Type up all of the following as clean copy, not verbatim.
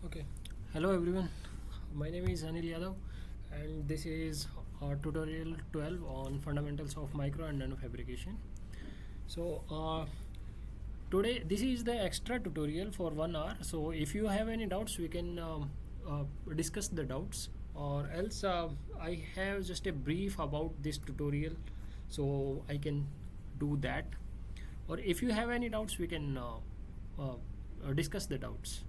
Okay. Hello everyone. My name is Anil Yadav and this is tutorial 12 on fundamentals of micro and nano fabrication. So today this is the extra tutorial for 1 hour. So if you have any doubts we can discuss the doubts, or else I have just a brief about this tutorial so I can do that, or if you have any doubts we can discuss the doubts.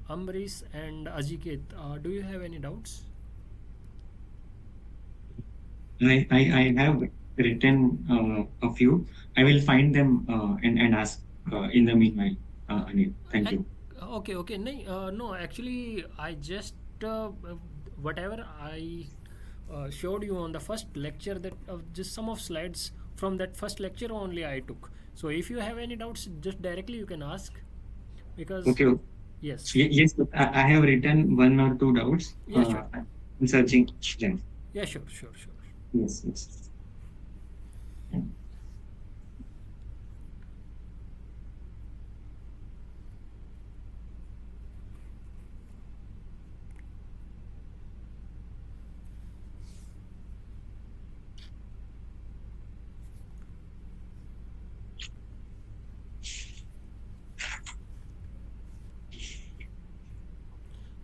Amrish and Ajiket, do you have any doubts? I have written a few. I will find them and ask in the meanwhile. Anil, thank Ac- you. okay, okay. No, actually, I just whatever I showed you on the first lecture, that just some of slides from that first lecture only I took. So if you have any doubts, just directly you can ask, because Okay. yes, Yes, I have written one or two doubts. yeah, sure, I'm searching them. yeah, sure, sure, sure. Yes, yes.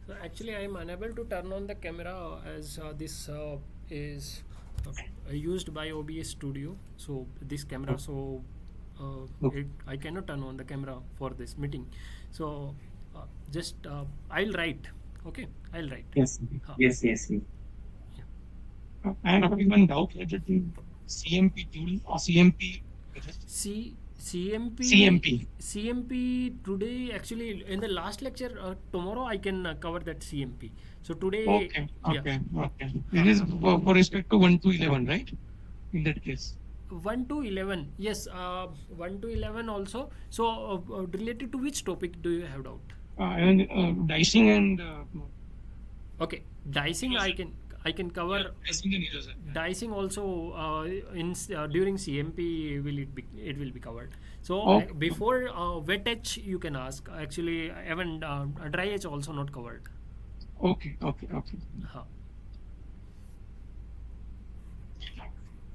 So actually, I am unable to turn on the camera as this is used by OBS Studio. So this camera, so I cannot turn on the camera for this meeting. So just I'll write. Okay, I'll write. Yes, Huh. yes, yes, yes. Yeah. I have even doubt related to CMP tool or CMP. C CMP CMP. CMP today, actually in the last lecture, tomorrow I can cover that CMP. So today, Okay, yeah. okay, okay. Huh. This is for respect to 1 to 11, right? In that case. 1 to 11, yes, 1 to 11 also. So related to which topic do you have doubt? And dicing and Okay, dicing I erosion. can, I can Yeah, cover. dicing and erosion. Yeah. Dicing also during CMP will it will be covered. So Okay, before wet etch you can ask. Actually, even dry etch also not covered. okay, okay, okay. Huh.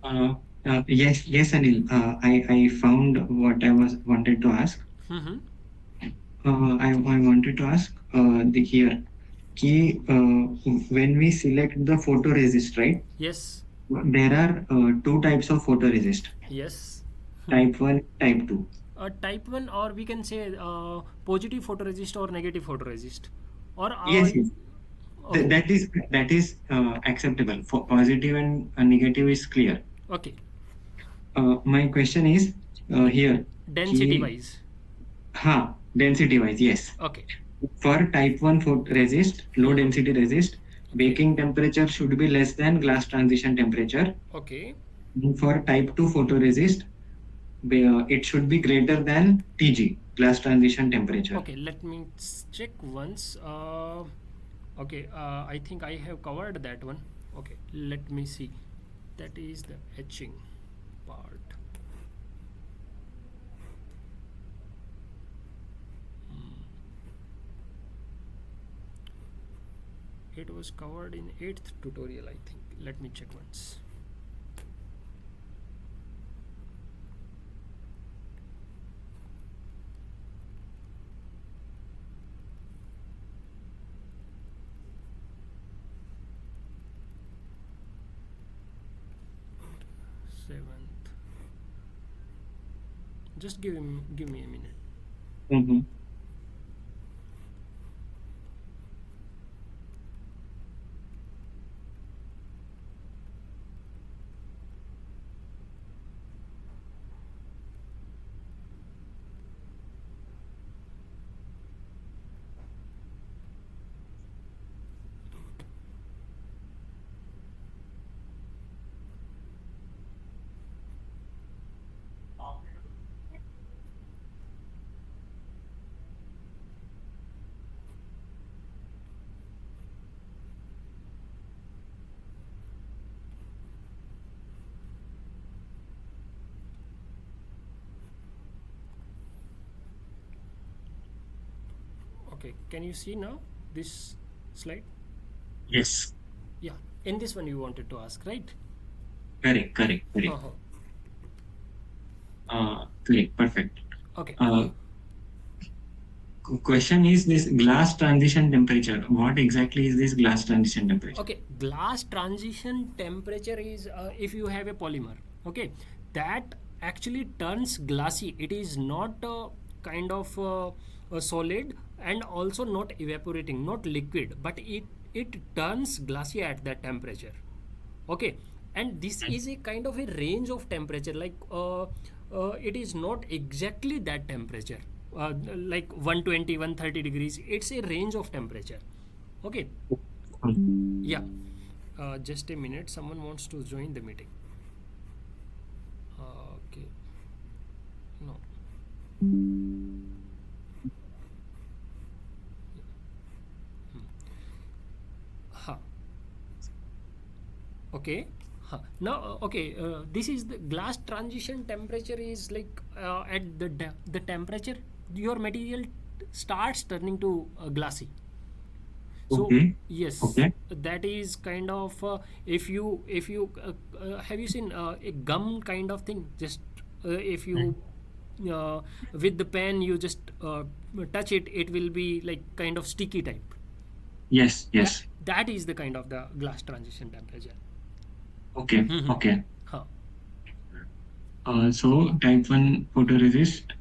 Uh, yes, yes, Anil. I found what I was wanted to ask. Mm-hmm. I wanted to ask the here. Key, when we select the photoresist, right? Yes. There are two types of photoresist, Yes. type 1, type 2. Type 1, or we can say positive photoresist or negative photoresist, or Yes, yes. okay, That is acceptable. For positive and negative is clear. okay, My question is here. density कि, wise, density wise, yes. okay, For type 1 photoresist, low mm-hmm. density resist, Okay, baking temperature should be less than glass transition temperature. okay, For type 2 photoresist, it should be greater than TG, glass transition temperature. okay. Let me check once. Okay, I think I have covered that one. Okay, let me see. That is the etching part. It was covered in 8th tutorial, I think. Let me check once. Seventh. Just give me a minute. Mhm. Okay, can you see now this slide? Yes. Yeah, in this one you wanted to ask, right? Correct. Uh-huh. Correct. Perfect. Okay. Question is this glass transition temperature. What exactly is this glass transition temperature? Okay, glass transition temperature is if you have a polymer, okay, that actually turns glassy. It is not kind of a solid and also not evaporating, not liquid, but it turns glassy at that temperature. Okay, and this is a kind of a range of temperature, like it is not exactly that temperature, like 120, 130 degrees. It's a range of temperature. Okay. Yeah. Just a minute. Someone wants to join the meeting. Okay. No. Huh. Okay. Huh. Now, okay. This is the glass transition temperature is like at the temperature your material starts turning to glassy. So Okay. yes, Okay. that is kind of if you have you seen a gum kind of thing? Just if you with the pen you just touch it, it will be like kind of sticky type. Yes. Yeah, Yes. that is the kind of the glass transition temperature. Okay. Okay. Huh. So type 1 photoresist,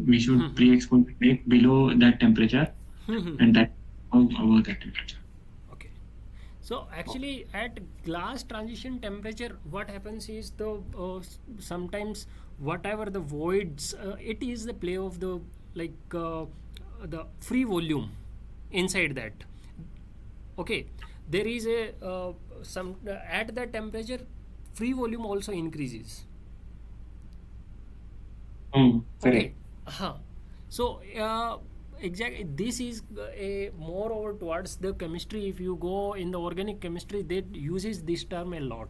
we should pre-expose the bake below that temperature and that above that temperature. Okay. So actually, at glass transition temperature, what happens is the sometimes whatever the voids, it is the play of the the free volume inside that. Okay, there is a some at that temperature, free volume also increases. Okay. Correct. Huh. So, exactly, this is a more over towards the chemistry. If you go in the organic chemistry, they uses this term a lot.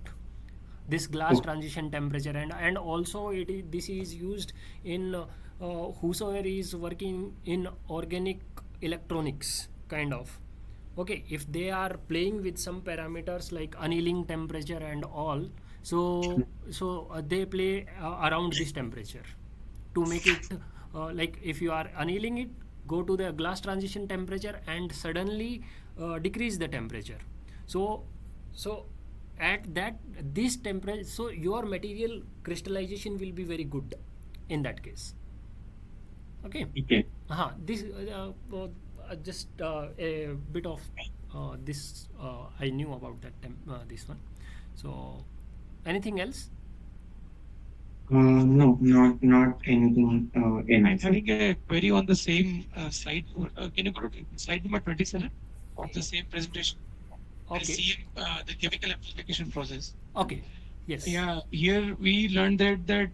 This glass Oh, transition temperature, and also this is used in whosoever is working in organic electronics kind of. Okay, if they are playing with some parameters like annealing temperature and all, so they play around this temperature to make it like if you are annealing it, go to the glass transition temperature and suddenly decrease the temperature. So so at that this temperature, so your material crystallization will be very good in that case. Okay. okay. This just a bit of this I knew about that this one. So anything else? No, not anything in my side. Having a query on the same slide. Can you go to slide number 27 of the same presentation? We'll Okay. see the chemical amplification process. Okay. Yes. Yeah, here we learned that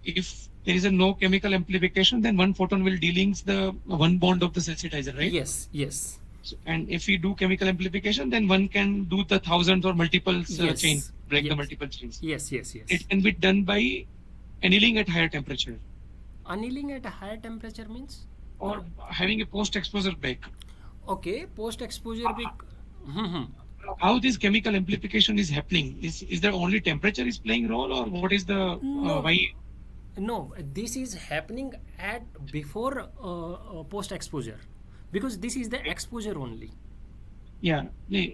if there is a no chemical amplification, then one photon will delink the one bond of the sensitizer, right? Yes. Yes. And if we do chemical amplification, then one can do the thousands or multiples Yes. chain, break the Yes. multiple chains. Yes. Yes. Yes. It can be done by annealing at higher temperature Annealing at a higher temperature means? or having a post-exposure bake. Okay. Post exposure big. How this chemical amplification is happening? Is there only temperature is playing role, or what is the No. why? No, this is happening at before post exposure, because this is the exposure only. Yeah,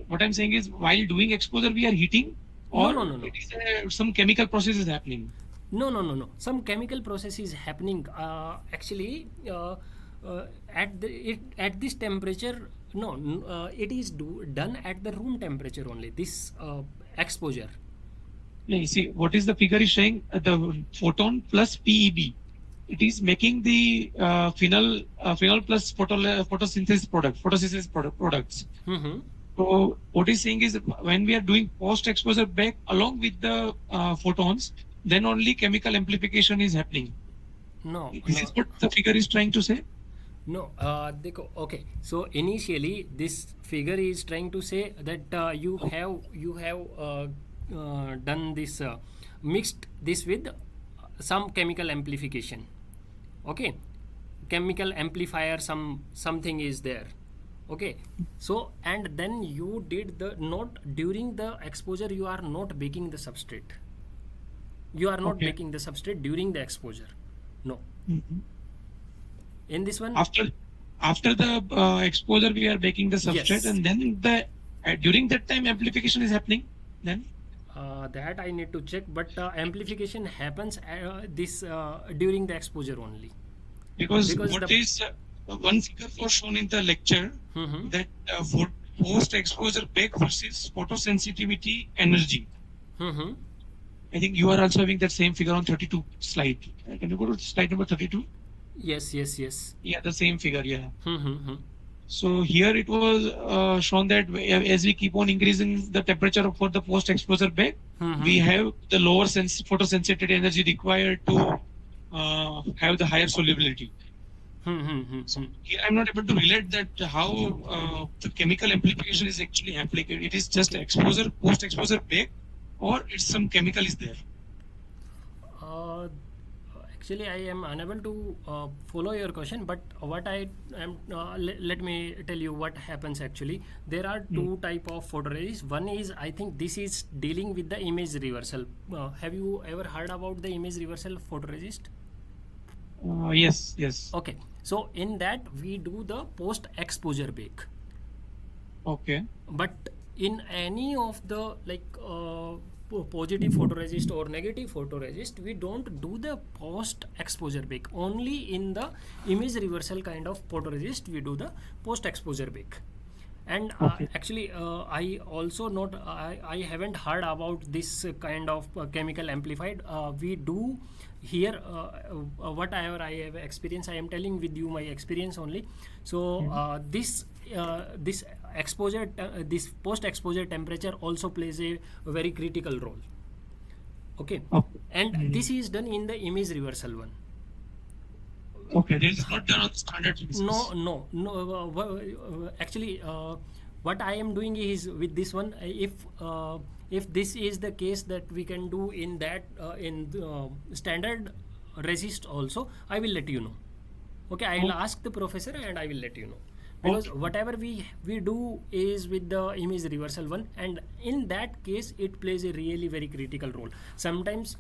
what I'm saying is while doing exposure we are heating, or No. it is some chemical process is happening. No. Some chemical process is happening. Actually, at this temperature, no, it is done at the room temperature only. This exposure. You see, what is the figure is showing? The photon plus PEB. It is making the phenol plus photosynthesis products. Mm-hmm. So what is saying is when we are doing post-exposure back along with the photons, then only chemical amplification is happening. No, This is what the figure is trying to say. no. Okay. So initially, this figure is trying to say that you have done this mixed this with some chemical amplification. Okay. chemical amplifier, something is there. Okay, so and then you did the not during the exposure, you are not baking the substrate. You are not Okay. baking the substrate during the exposure. No. Mhm. In this one, After the exposure, we are baking the substrate, Yes. and then during that time amplification is happening. Then that I need to check, but amplification happens during the exposure only. because Because what the- is one figure was shown in the lecture Mhm. that for post exposure bake versus photosensitivity energy. Mm-hmm. I think you are also having that same figure on 32 slide. Can you go to slide number 32? Yes, yes, yes. Yeah, the same figure. Yeah. Mm-hmm. So here it was shown that as we keep on increasing the temperature for the post-exposure bake, Mhm. we have the lower photosensitivity energy required to have the higher solubility. Mm-hmm. Here I'm not able to relate that how the chemical amplification is actually amplified. It is just exposure, post-exposure bake, or it's some chemical is there. Actually, I am unable to follow your question, but what I am let me tell you what happens actually. There are two type of photoresist. One is, I think this is dealing with the image reversal. Have you ever heard about the image reversal photoresist? Yes, yes. Okay, so in that we do the post exposure bake, Okay. but in any of the positive photoresist or negative photoresist, we don't do the post exposure bake. Only in the image reversal kind of photoresist we do the post exposure bake. And Okay. actually I also not I haven't heard about this kind of chemical amplified. We do here whatever I have experience, I am telling with you my experience only. So this exposure this post exposure temperature also plays a very critical role. Okay, Okay. and this is done in the image reversal one. Okay. This is not done on standard basis. No. Actually, what I am doing is with this one. If this is the case that we can do in that in standard resist also, I will let you know. Okay, I will ask the professor and I will let you know. Because Okay. whatever we do is with the image reversal one, and in that case it plays a really very critical role. Sometimes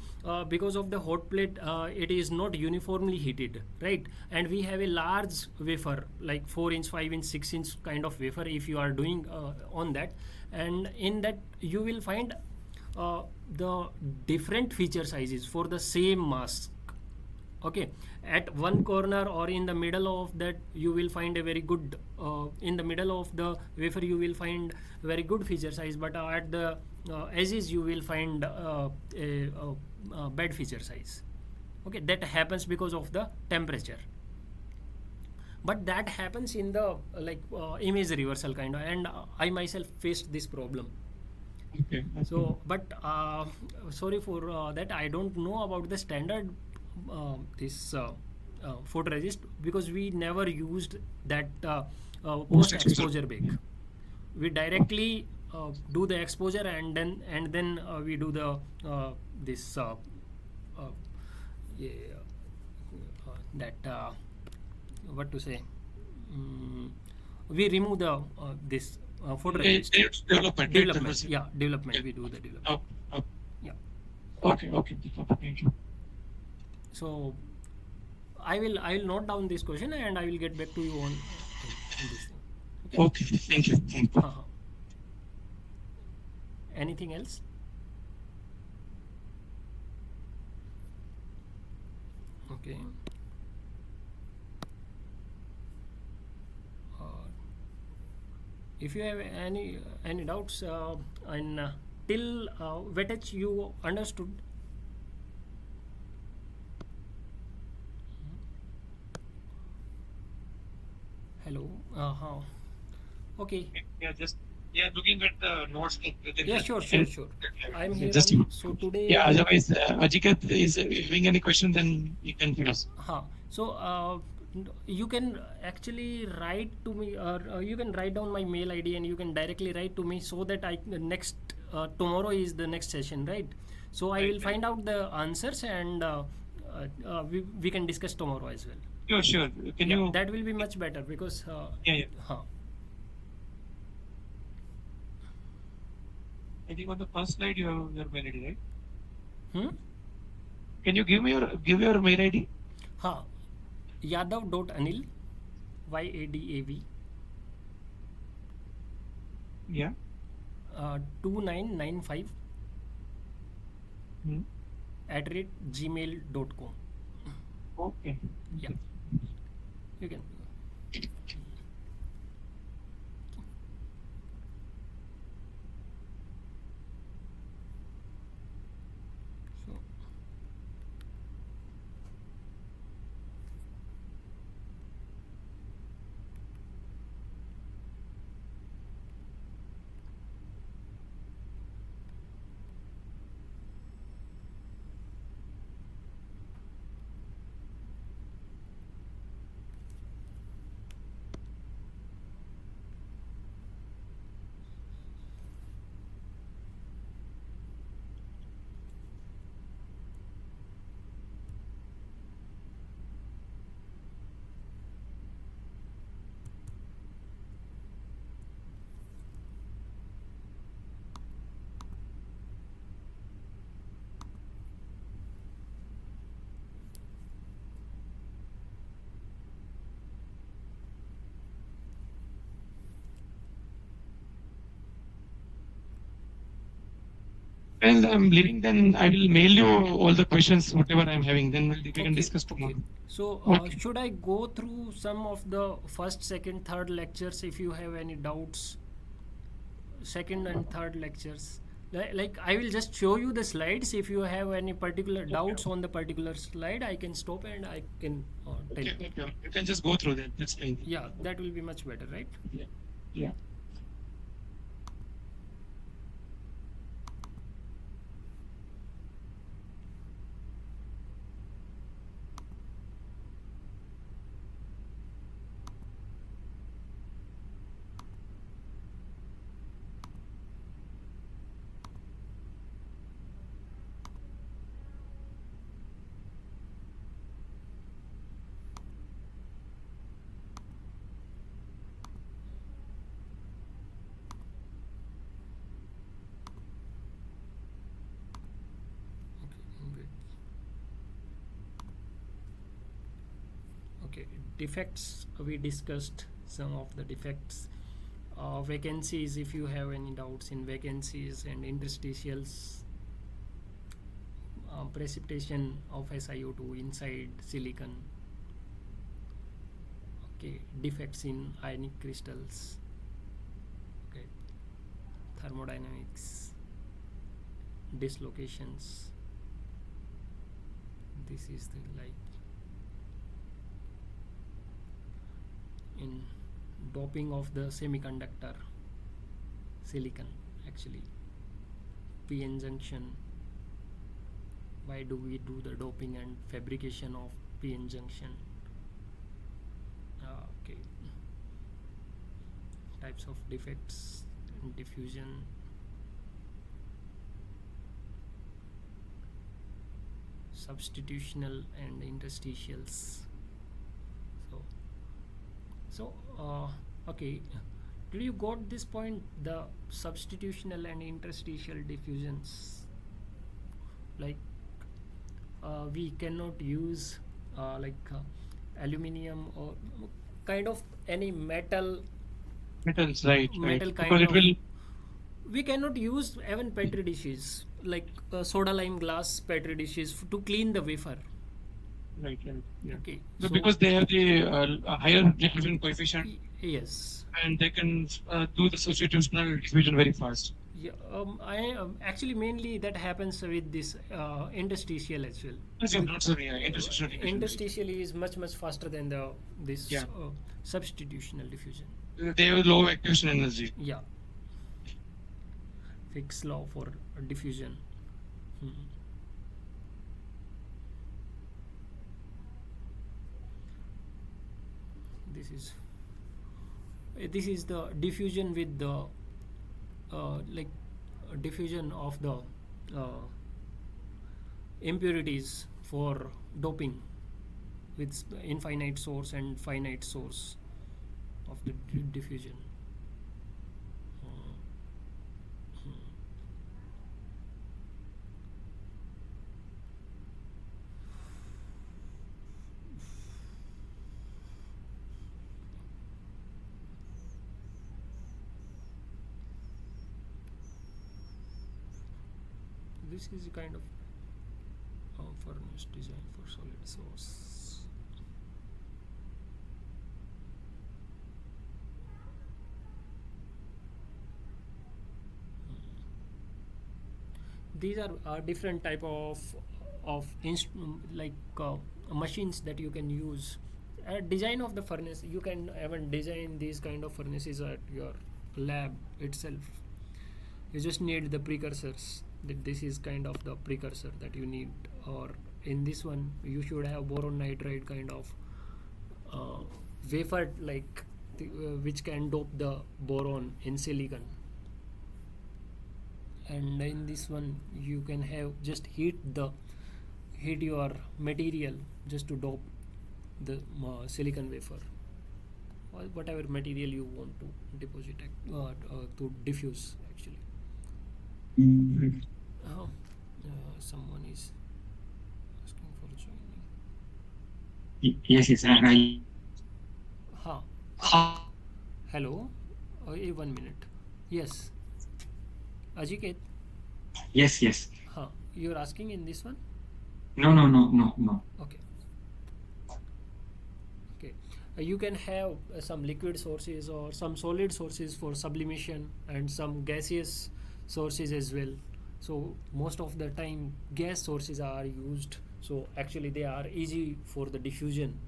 because of the hot plate it is not uniformly heated, right? And we have a large wafer like 4-inch, 5-inch, 6-inch kind of wafer if you are doing on that, and in that you will find the different feature sizes for the same mask. Okay, at one corner or in the middle of that you will find a very good in the middle of the wafer you will find very good feature size, but at the edges you will find a bad feature size. Okay, that happens because of the temperature, but that happens in the image reversal kind of, and I myself faced this problem. Okay. So but sorry for that, I don't know about the standard this photoresist, because we never used that post exposure bake. We directly do the exposure and then we do the this yeah, that what to say, we remove the this photoresist It's development. development. Yeah, development. We do the development. Oh, oh. Yeah. Okay. Okay. Thank you. So I will note down this question and I will get back to you on this thing. Okay. Thank you. Thank you. Uh-huh. Anything else? Okay. If you have any doubts and till wettage you understood. Hello. Okay. Yeah, looking at the notes. Yeah, sure. I'm here. Just So today. yeah. Otherwise, Ajikat is having any question, then you can ask. So you can actually write to me, or you can write down my mail ID and you can directly write to me, so that next tomorrow is the next session, right? So I will find out the answers and we can discuss tomorrow as well. Sure. Can Yeah, you? that will be much better because Yeah. huh. I think on the first slide you have your mail ID, right? Hmm? Can you give your mail ID? Huh. Yadav.anil YADAV Yeah. 2995 Hmm. @gmail.com. Okay. Yeah, you can. So Well, I'm leaving. Then I will mail you all the questions, whatever I'm having. Then we can discuss tomorrow. So Okay. should I go through some of the first, second, third lectures if you have any doubts? Second and third lectures. Like I will just show you the slides. If you have any particular doubts on the particular slide, I can stop and I can tell you. Okay. You can just go through that. That's fine. Yeah, that will be much better, right? Yeah. Okay, wait. Okay, defects. We discussed some of the defects. Vacancies, if you have any doubts in vacancies and interstitials, precipitation of SiO2 inside silicon. Okay, defects in ionic crystals. Okay, thermodynamics, dislocations. This is the like in doping of the semiconductor silicon, actually p-n junction. Why do we do the doping and fabrication of p-n junction? Okay, types of defects in diffusion, substitutional and interstitials. Okay, did you got this point, the substitutional and interstitial diffusions? Like we cannot use aluminium or kind of any metal Metals, right. metal kind Because it of. will. We cannot use even petri dishes like soda lime glass petri dishes to clean the wafer. Right. Yeah. Okay, So because they have the higher diffusion coefficient, yes. and they can do the substitutional diffusion very fast. Yeah, I actually mainly that happens with this interstitial as well. Yes, not sorry, interstitial diffusion. Interstitial is much faster than the this Yeah. substitutional diffusion. They have low activation energy. Yeah, Fick's law for diffusion. Hmm. This is the diffusion with the diffusion of the uh, impurities for doping. with infinite source and finite source of the diffusion. This is a kind of furnace design for solid source. These are different type of machines that you can use. Design of the furnace, you can even design these kind of furnaces at your lab itself. You just need the precursors. That this is kind of the precursor that you need, or in this one you should have boron nitride kind of wafer which can dope the boron in silicon. And in this one you can have just heat your material just to dope the silicon wafer, or whatever material you want to deposit to diffuse actually. Someone is asking for joining. Yes, yes. Hello. 1 minute. Yes. Ajiket. Yes, yes. You're asking in this one? No. Okay. You can have some liquid sources or some solid sources for sublimation and some gaseous sources as well. So most of the time gas sources are used, so actually they are easy for the diffusion.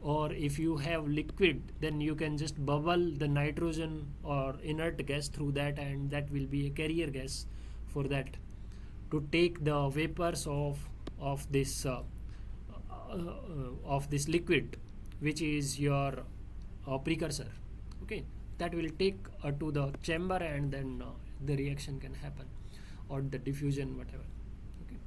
Or if you have liquid, then you can just bubble the nitrogen or inert gas through that, and that will be a carrier gas for that to take the vapors of this liquid, which is your precursor. Okay, that will take to the chamber, and then the reaction can happen, or the diffusion, whatever. Okay.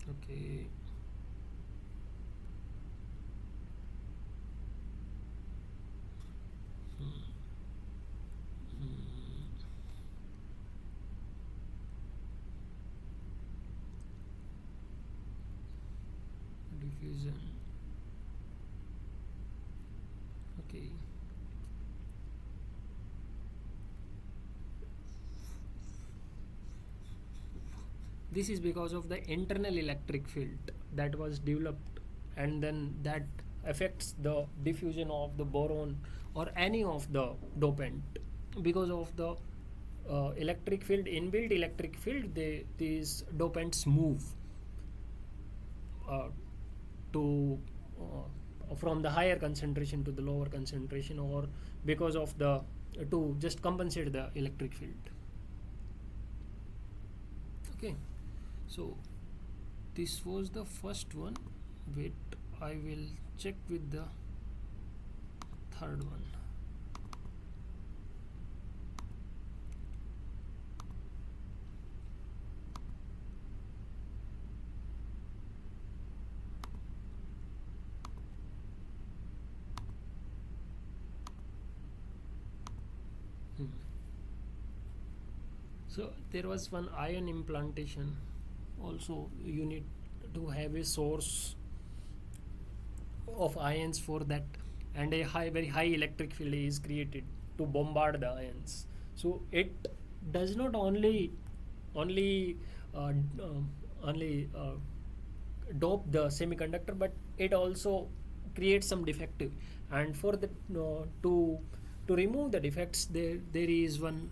Okay. Diffusion. Okay. This is because of the internal electric field that was developed, and then that affects the diffusion of the boron or any of the dopant. Because of the electric field, inbuilt electric field, these dopants move to from the higher concentration to the lower concentration, or because of the to just compensate the electric field. Okay, so this was the first one. Wait, I will check with the third one. So there was one ion implantation. Also, you need to have a source of ions for that, and a very high electric field is created to bombard the ions. So it does not only uh, dope the semiconductor, but it also creates some defective. And for the to remove the defects, there is one,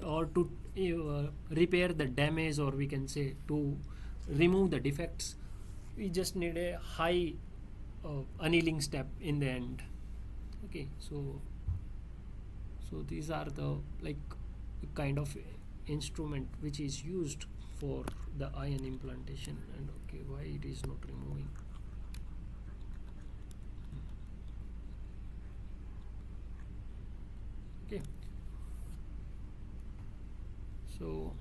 or to repair the damage, or we can say to remove the defects, we just need a high annealing step in the end. Okay, so these are the kind of instrument which is used for the ion implantation. And okay, why it is not removing? Okay, so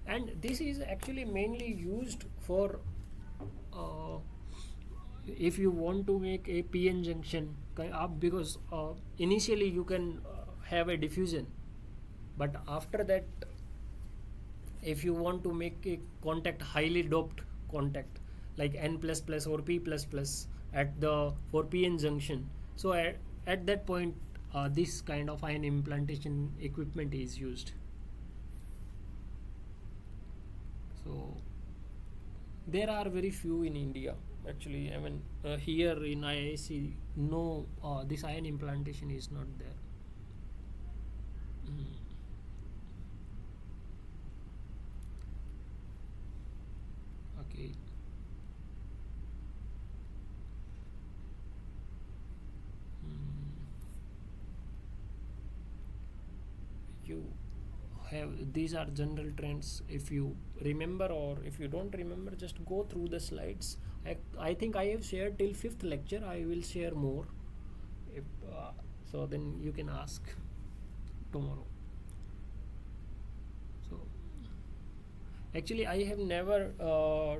And this is actually mainly used for uh, if you want to make a PN junction, because initially you can have a diffusion, but after that, if you want to make a contact highly doped contact like N plus plus or P plus plus at the for PN junction, so at that point this kind of ion implantation equipment is used. So there are very few in India actually. I mean, here in IIC, no, this ion implantation is not there. Mm. Okay. You have, these are general trends. If you remember, or if you don't remember, just go through the slides. I think I have shared till 5th lecture. I will share more if, so then you can ask tomorrow. So actually I have never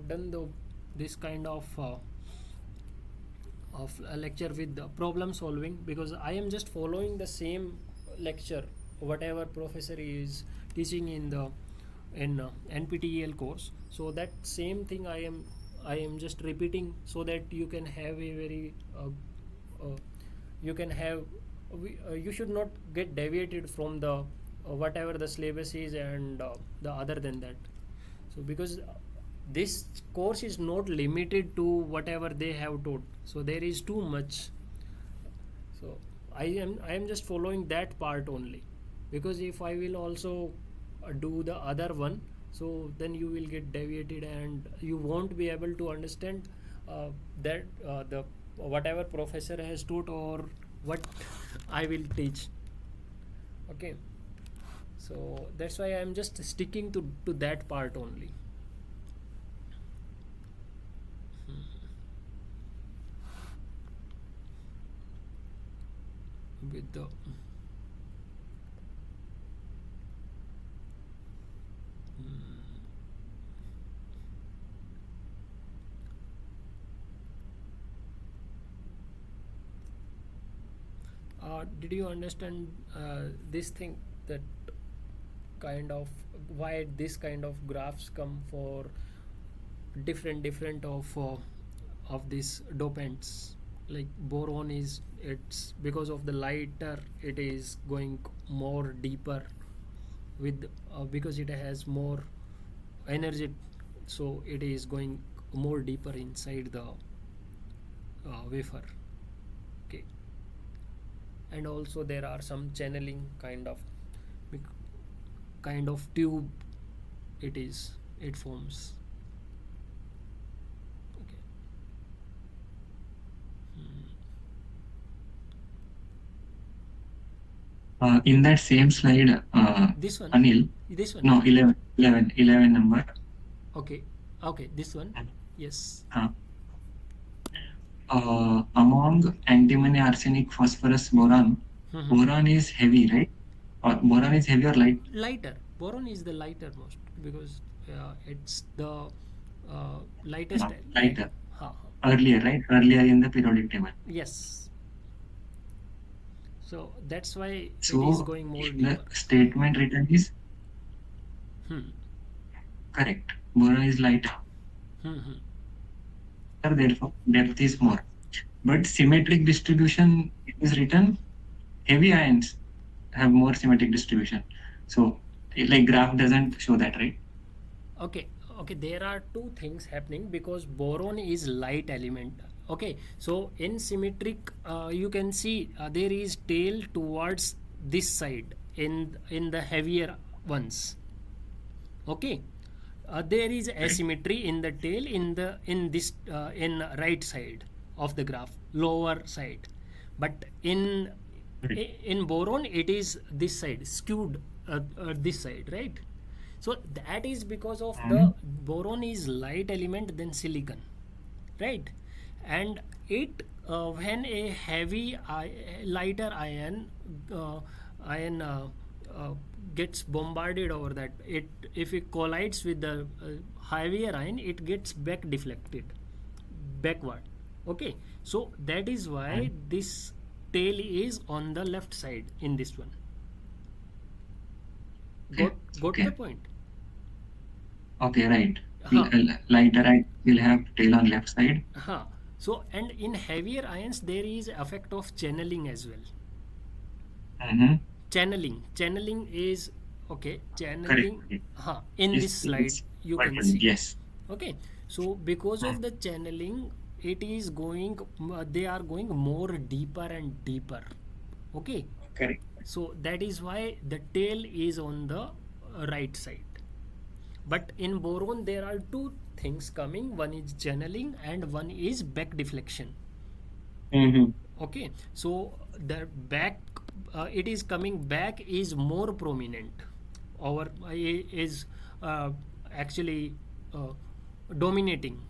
done this kind of a lecture with the problem solving, because I am just following the same lecture whatever professor is teaching in the NPTEL course. So that same thing I am just repeating, so that you can have a very you can have you should not get deviated from the whatever the syllabus is, and the other than that. So because this course is not limited to whatever they have taught, so there is too much. So I am just following that part only, because if I will also do the other one, so then you will get deviated and you won't be able to understand that the whatever professor has taught or what I will teach. Okay, so that's why I am just sticking to that part only. With the did you understand this thing, that kind of why this kind of graphs come for different of these dopants? Like boron is, it's because of the lighter, it is going more deeper with because it has more energy, so it is going more deeper inside the wafer. Okay, and also there are some channeling kind of tube, it forms. Okay. In that same slide, This one, Anil, this one. no, 11 number. Okay, this one. Yes. Among antimony, arsenic, phosphorus, boron, boron is heavy, right? Or boron is heavy or light? Lighter. Boron is the lighter most, because it's the lightest. Lighter. Ha. Earlier, right? Earlier in the periodic table. Yes. So that's why it is So going more the deeper. statement written is correct. Boron is lighter, therefore depth is more. But symmetric distribution is written, heavy ions have more symmetric distribution. So like graph doesn't show that, right? Okay, there are two things happening, because boron is light element. Okay, so in symmetric you can see there is tail towards this side in the heavier ones. Okay, there is asymmetry in the tail in this in right side of the graph, lower side, but in boron it is this side skewed, this side, right? So that is because of the boron is light element than silicon, right? And it when a heavy lighter ion gets bombarded over that, it if it collides with the heavier ion, it gets back deflected backward. Okay, so that is why this tail is on the left side in this one. Okay. Got Okay. the point? Okay, right. Huh. Lighter ion will have tail on left side. Huh. So, and in heavier ions there is effect of channeling as well. Mm-hmm. Channeling is okay. Correct. Channeling, correct. in Yes, this slide it's you quite can valid. see. Yes. Okay, so because of the channeling, it is going. They are going more deeper and deeper. Okay, Correct. so that is why the tail is on the right side. But in boron there are two things coming. One is channeling and one is back deflection. Mm-hmm. Okay, so the back, it is coming back is more prominent, or is actually dominating.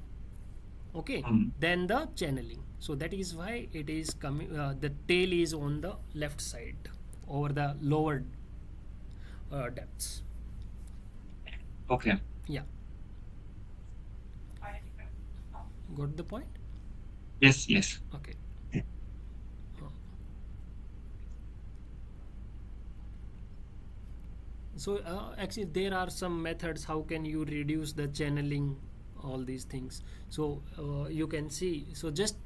Okay, Mm. than the channeling. So that is why it is coming. The tail is on the left side over the lower depths. Okay. Yeah, got the point. Yes, yes. Okay. So actually there are some methods how can you reduce the channeling, all these things. So you can see, so just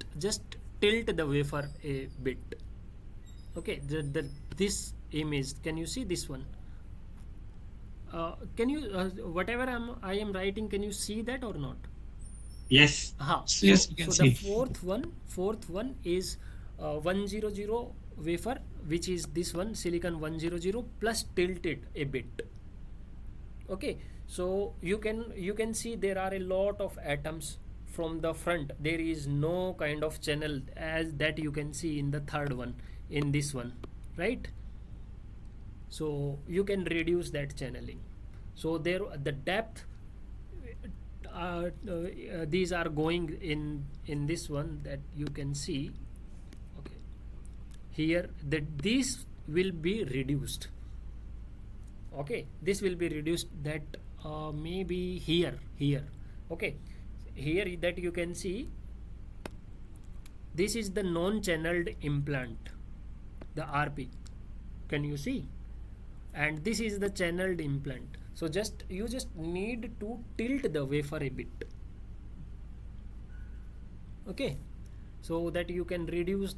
tilt the wafer a bit. Okay, this image, can you see this one? Can you whatever I am writing, can you see that or not? Yes. So, Yes, you can so the see. fourth one is 100 wafer, which is this one, silicon 100 plus tilted a bit. Okay, so you can see there are a lot of atoms from the front. There is no kind of channel as that you can see in the third one, in this one, right? So you can reduce that channeling. So there the depth, these are going in this one that you can see. Okay, here that this will be reduced. Okay, this will be reduced, that maybe here. Okay, here that you can see, this is the non-channeled implant, the RP, can you see? And this is the channeled implant. So you just need to tilt the wafer a bit. Okay, so that you can reduce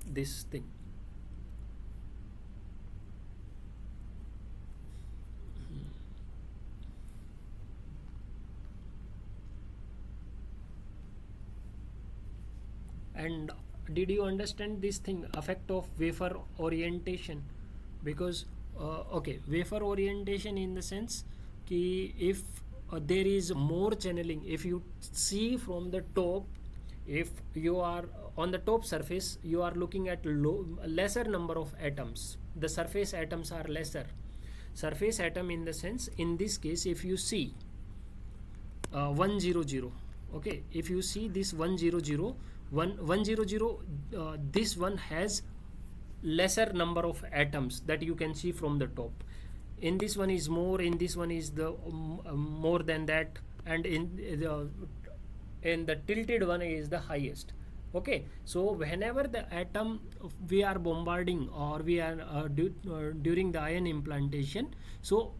this thing. And did you understand this thing, effect of wafer orientation? Because okay, wafer orientation in the sense ki if there is more channeling, if you see from the top, if you are on the top surface, you are looking at lesser number of atoms, the surface atoms are lesser. Surface atom in the sense, in this case, if you see 100, okay, if you see this 100, this one has lesser number of atoms that you can see from the top. In this one is more, in this one is the more than that, and in the tilted one is the highest. Okay, so whenever the atom we are bombarding, or we are during the ion implantation, so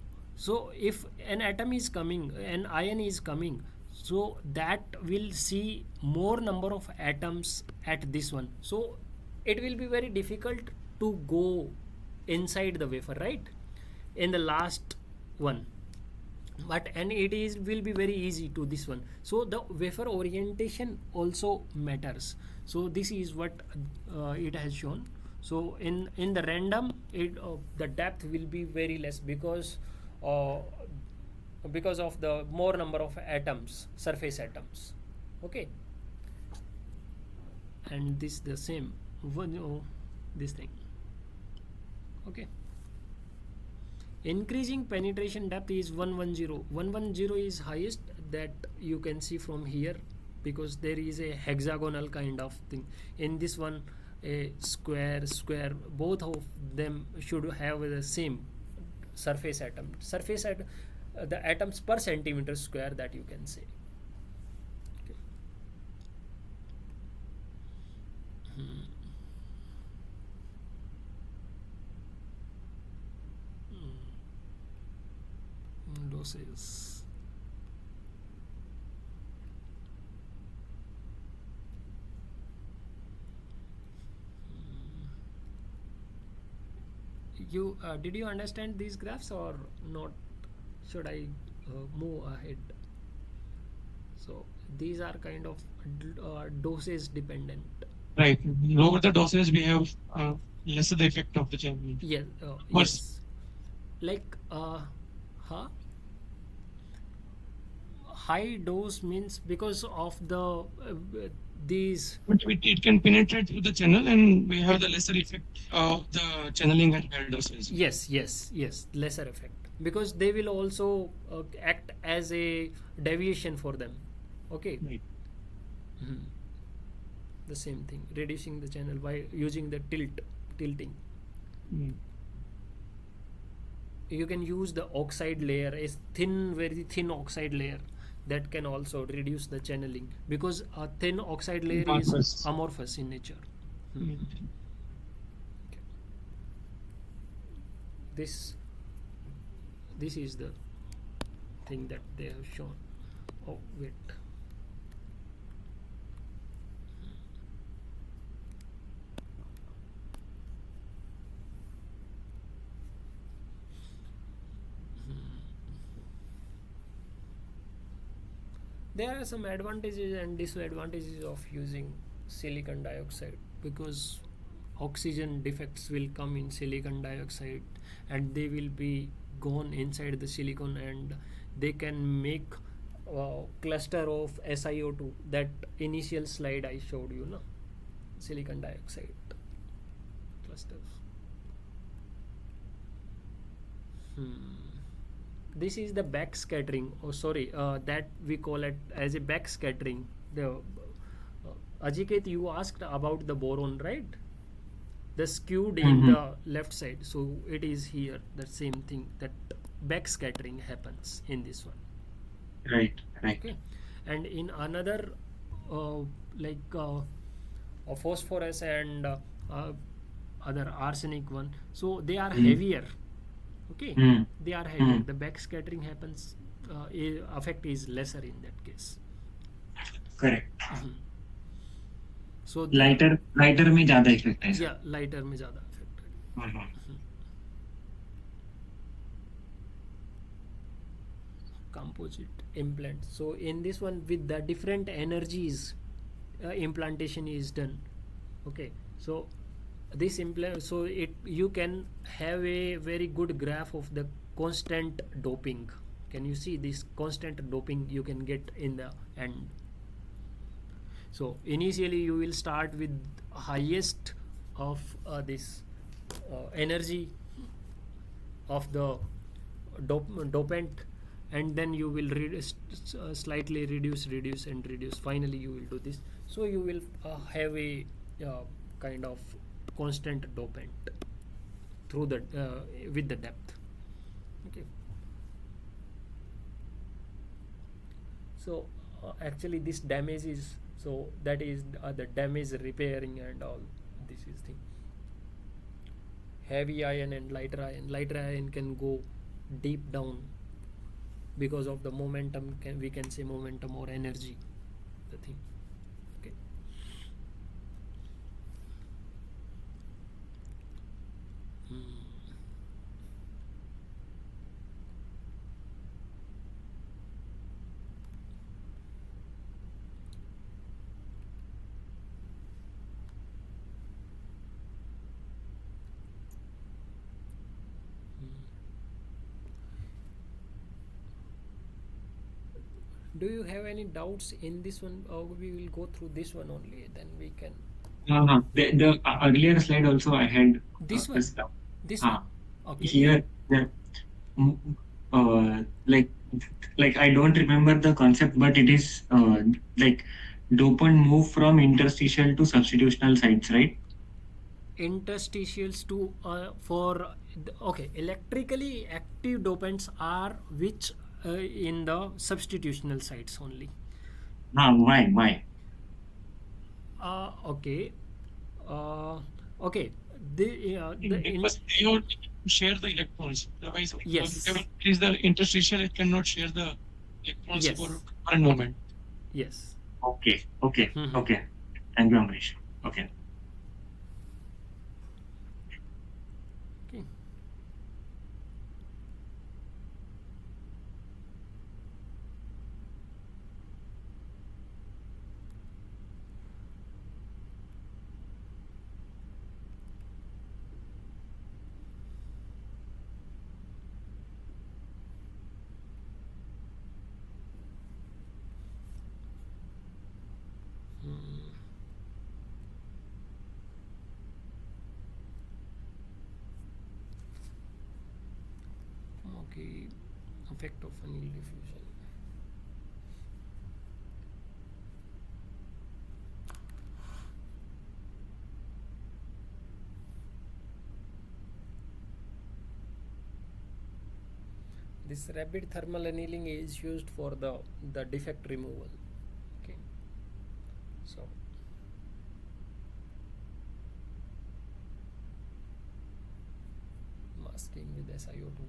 if an atom is coming, an ion is coming, so that will see more number of atoms at this one. So it will be very difficult to go inside the wafer, right, in the last one. But and it is will be very easy to this one. So the wafer orientation also matters. So this is what it has shown. So in the random, the depth will be very less because of the more number of atoms, surface atoms. Okay, and this the same this thing. Okay, increasing penetration depth is 110. 110 is highest, that you can see from here, because there is a hexagonal kind of thing. In this one, a square, both of them should have the same surface atom. The atoms per centimeter square that you can say. Okay. Doses. You did you understand these graphs or not? Should I move ahead? So these are kind of dosage dependent. Right. Lower the dosage, we have lesser the effect of the channeling. Yeah, But- yes. Like huh? High dose means because of the these But it can penetrate through the channel, and we have the lesser effect of the channeling at higher dosage. yes, lesser effect, because they will also act as a deviation for them. Okay. Right. Mhm. The same thing, reducing the channel by using the tilting. Mm. You can use the oxide layer, a very thin oxide layer, that can also reduce the channeling, because a thin oxide layer is Amorphous. amorphous in nature. Mm. This is the thing that they have shown. Oh wait. There are some advantages and disadvantages of using silicon dioxide, because oxygen defects will come in silicon dioxide and they will be gone inside the silicon, and they can make cluster of SiO2, that initial slide I showed you, no? Silicon dioxide clusters. This is the backscattering. Oh, sorry, that we call it as a backscattering. The Ajiket, you asked about the boron, right? The skewed in the left side. So it is here, the same thing, that backscattering happens in this one. Right. Okay. And in another, phosphorus and other arsenic one, so they are heavier. Okay, they are heavier. The backscattering happens, effect is lesser in that case. Correct. So lighter में ज्यादा effect है yeah, lighter में ज़्यादा effect है. Composite implant. So in this one, with the different energies, implantation is done. Okay, so this implant, so you can have a very good graph of the constant doping. Can you see this constant doping you can get in the end? So initially you will start with highest of this energy of the dopant, and then you will slightly reduce and reduce. Finally you will do this, so you will have a kind of constant dopant through the with the depth. Okay, so actually this damage is, so that is the damage repairing and all. This is thing. Heavy ion and lighter ion can go deep down because of the momentum, we can say momentum or energy, the thing. Okay. Do you have any doubts in this one, or we will go through this one only, then we can The earlier slide also I had this one doubt. this Ah. one? Okay. Here like I don't remember the concept, but it is like dopant move from interstitial to substitutional sites, right? interstitials to okay, electrically active dopants are which in the substitutional sites only. Why? Okay. Okay. Because they would share the electrons. Otherwise, Yes. whatever is the interstitial, it cannot share the electrons Yes. for current moment. Yes. Okay. Mhm. Thank you, Amrish. Okay. Okay. Hmm. Okay. Effect of anneal diffusion. This rapid thermal annealing is used for the defect removal. Okay. So masking with SiO2.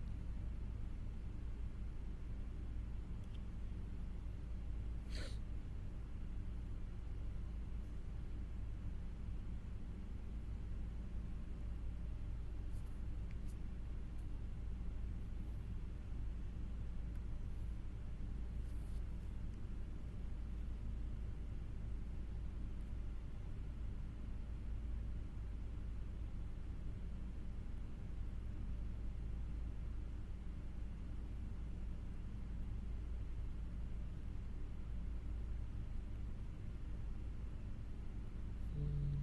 Hmm.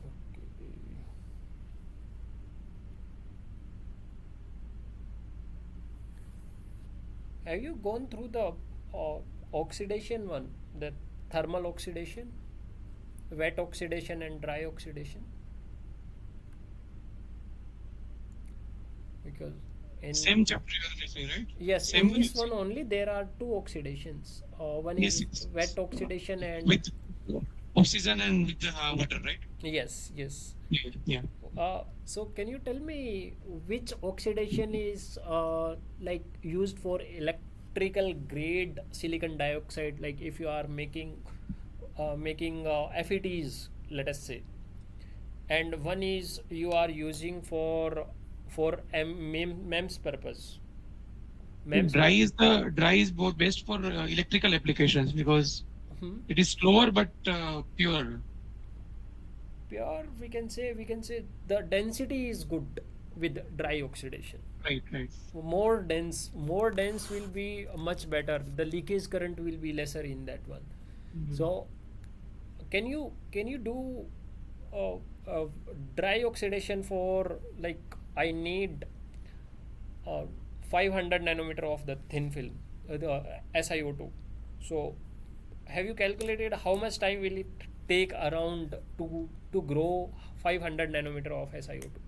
Okay. Have you gone through the oxidation one, the thermal oxidation, wet oxidation and dry oxidation? Because in Same chapter you are referring, right? yes, Same in this one. one only there are two oxidations. One Yes, is yes. wet oxidation and With oxygen and with the water, right? yes. Yeah. So can you tell me which oxidation is like used for electrical grade silicon dioxide? Like if you are making FETs, let us say, and one is you are using for MEMS purpose. MEMS Dry pur- is best for electrical applications because hmm? it is slower but pure. Pure, we can say the density is good with dry oxidation. Right. More dense will be much better. The leakage current will be lesser in that one. Mhm. So can you do uh, uh, dry oxidation for, like, I need uh, 500 nanometer of the thin film, the SiO2. So have you calculated how much time will it take around to grow 500 nanometer of SiO2?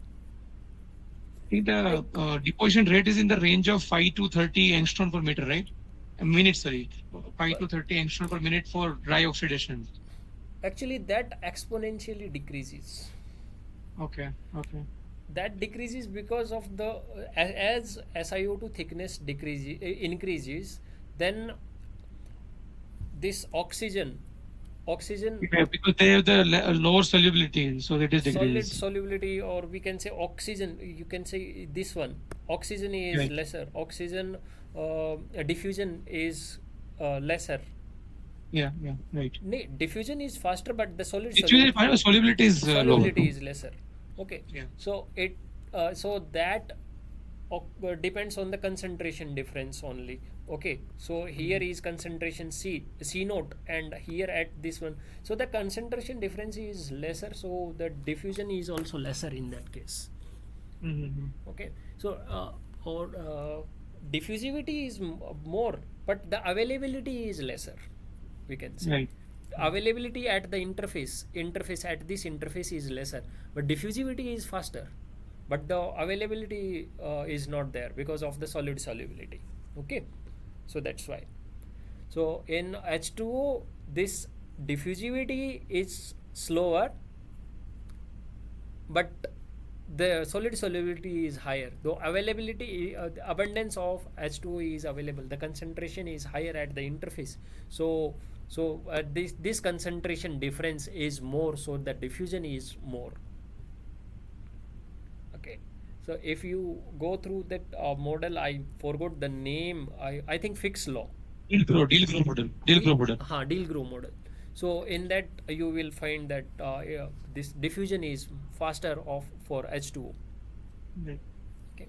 I think the Like, deposition rate is in the range of 5 to 30 angstrom per meter, right? A minute, sorry. 5 but to 30 angstrom per minute for dry oxidation. actually that exponentially decreases. Okay. That decreases because of the as SiO2 thickness increases, then this oxygen Yeah, because they have the lower solubility, so it is solid decreases. solubility, or we can say oxygen, you can say this one, oxygen is Right. lesser, oxygen diffusion is lesser. Right. Diffusion is faster, but the solid Actually, solubility is lower. solubility is lesser. Okay. Yeah. So that depends on the concentration difference only. Okay, so here Mhm. is concentration C note, and here at this one, so the concentration difference is lesser, so the diffusion is also lesser in that case. Mhm. Okay, so or diffusivity is more, but the availability is lesser, we can say. Right. Availability at the interface at this interface is lesser, but diffusivity is faster, but the availability is not there because of the solid solubility. Okay, so that's why. So in H2O, this diffusivity is slower, but the solid solubility is higher. Though availability, the abundance of H2O is available, the concentration is higher at the interface. So this concentration difference is more, so the diffusion is more. Okay, so if you go through that model, I forgot the name. I think Fick's law. Deal-Grow model. Deal-Grow model. Deal-Grow model. So in that you will find that this diffusion is faster for H2O. Right. Okay,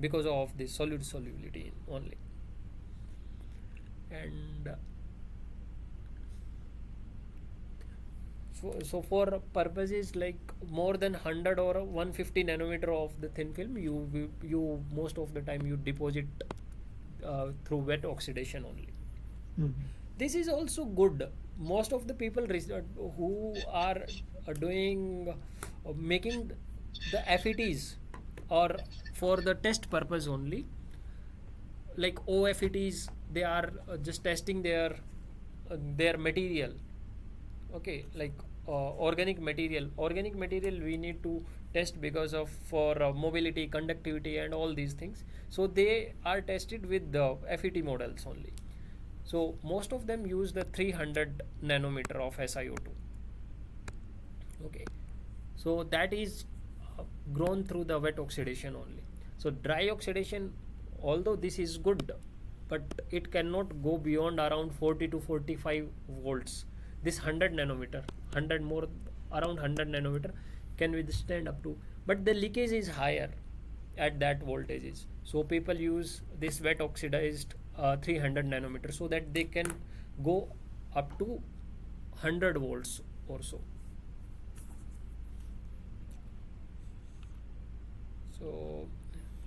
because of the solid solubility only. And so for purposes like more than 100 or 150 nanometer of the thin film, you most of the time you deposit through wet oxidation only. This is also good. Most of the people who are doing making the FETs or for the test purpose only, like OFETs, they are just testing their material. Okay, like organic material we need to test because of for mobility, conductivity and all these things. So they are tested with the FET models only. So most of them use the 300 nanometer of SiO2. Okay, so that is grown through the wet oxidation only. So dry oxidation, although this is good, but it cannot go beyond around 40 to 45 volts. This 100 nanometer, 100 more, around 100 nanometer can withstand up to, but the leakage is higher at that voltages. So people use this wet oxidized 300 nanometer so that they can go up to 100 volts or so. So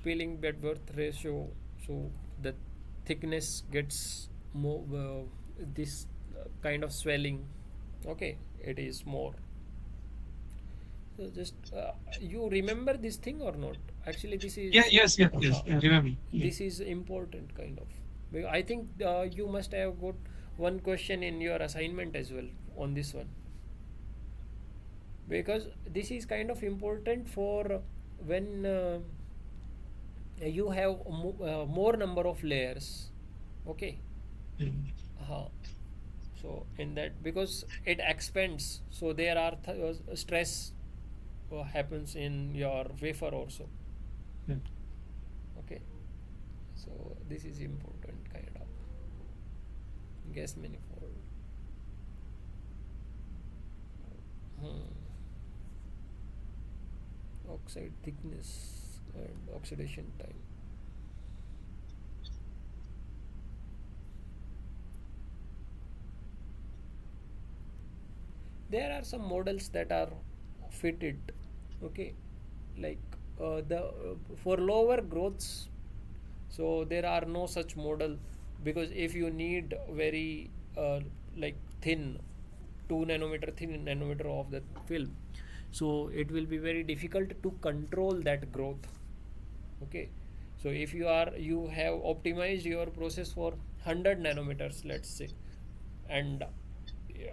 peeling bedworth ratio, so the thickness gets more this kind of swelling. Okay, it is more. So just you remember this thing or not? Actually this is Yes. Remember. this is important kind of. I think you must have got one question in your assignment as well on this one, because this is kind of important for when you have more number of layers. Okay. So in that, because it expands, so there are stress happens in your wafer also. Okay, so this is important kind of gas manifold. Oxide thickness and oxidation time. There are some models that are fitted. Okay, like for lower growths, so there are no such model, because if you need very like thin 2 nanometer thin nanometer of the film, so it will be very difficult to control that growth. Okay, so if you have optimized your process for 100 nanometers, let's say, and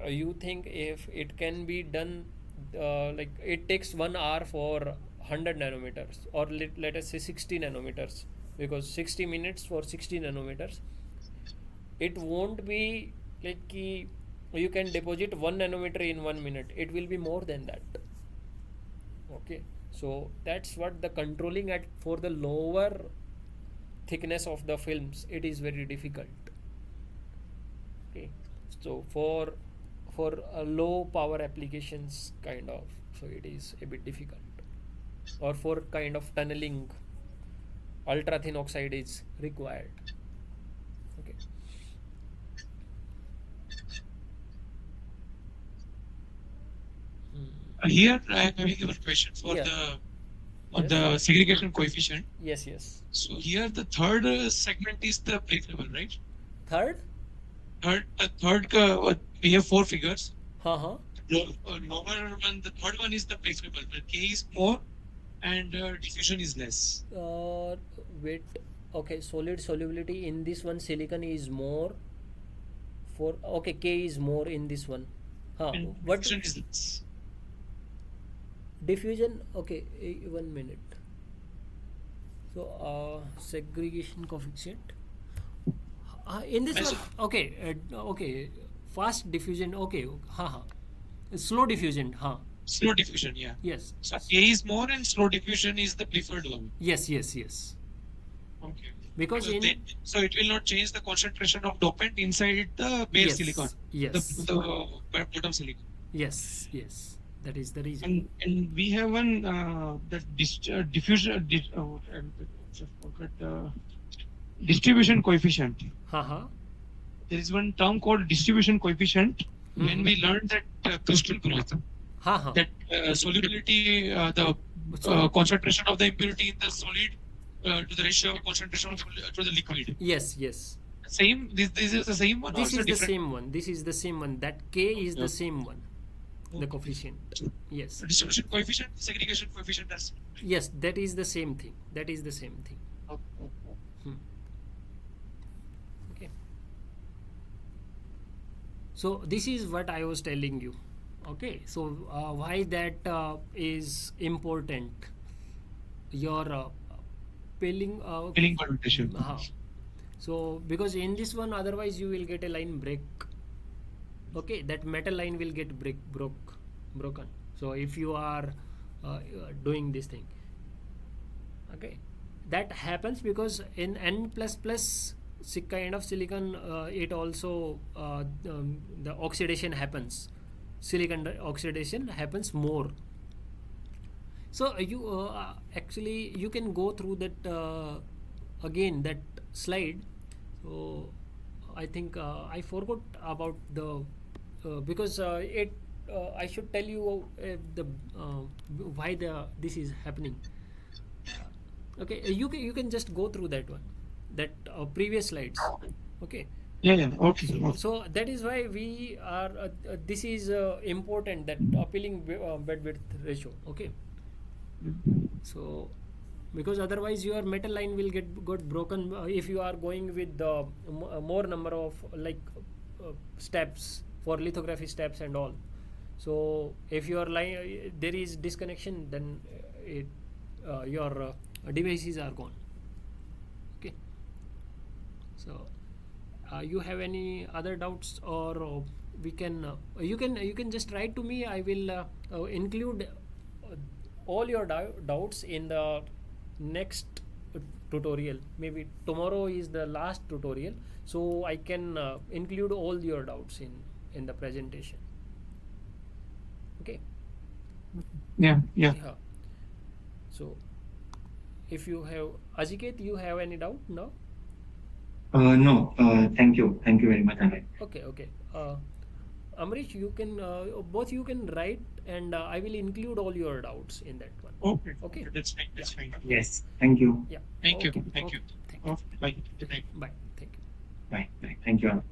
you think if it can be done like it takes 1 hour for 100 nanometers, or let us say 60 nanometers, because 60 minutes for 60 nanometers, it won't be like you can deposit 1 nanometer in 1 minute. It will be more than that. Okay, so that's what the controlling at for the lower thickness of the films, it is very difficult. Okay, so for low power applications kind of, so it is a bit difficult, or for kind of tunneling, ultra thin oxide is required. Okay. Here I am having a question for Yeah. the or Yes. the segregation coefficient. Yes, yes. So here the third segment is the preferable, right? Third? We have four figures. Uh-huh. Lower one, the third one is the preferable, but K is more and diffusion is less. Wait. Okay, solid solubility in this one, silicon is more. For okay, K is more in this one. And What diffusion is less. diffusion? Okay, 1 minute. So segregation coefficient. In this Yes. one, okay, okay, fast diffusion. Okay, slow diffusion. Slow diffusion, yeah. Yes. So K is more and slow diffusion is the preferred one. Yes, yes, yes. Okay. Because in So it will not change the concentration of dopant inside the bare yes, silicon. yes, The bottom silicon. yes, yes. That is the reason. And we have one diffusion distribution coefficient. Haha. There is one term called distribution coefficient. When Mhm. we learned that crystal growth, Haha. that solubility, the concentration of the impurity in the solid to the ratio of concentration of to the liquid. Yes, yes. Same. This is the same one. This also is the different? same one. This is the same one. That K is Yeah. the same one. The coefficient. Yes. So distribution coefficient, segregation coefficient. That's Yes, that is the same thing. That is the same thing. Hmm. Okay. So this is what I was telling you. Okay. So why that is important? Your pilling. filling permutation. So because in this one, otherwise you will get a line break. Okay, that metal line will get broken. So if you are doing this thing, okay, that happens because in N++ kind of silicon, it also the oxidation happens. Silicon oxidation happens more. So you actually you can go through that again, that slide. So I think I forgot about the because I should tell you the why this is happening. Okay, you can just go through that one, that previous slides. Okay. Yeah. Okay. So that is why we are this is important, that appealing bed width ratio. Okay. So because otherwise your metal line will got broken if you are going with the more number of steps for lithography steps and all. So if your line there is disconnection, then your devices are gone. Okay. So you have any other doubts, or we can you can just write to me. I will include all your doubts in the next tutorial. Maybe tomorrow is the last tutorial, so I can include all your doubts in the presentation. Okay. Yeah. So if you have, Ajiket, you have any doubt? No. No, thank you very much, Anil. Okay. Amrish, you can both you can write, and I will include all your doubts in that one. Okay. That's fine. Yes, thank you. Yeah. Thank you. Okay. Thank you. Okay. Bye. Good night. Bye. Thank you. Bye. Thank you, Anil.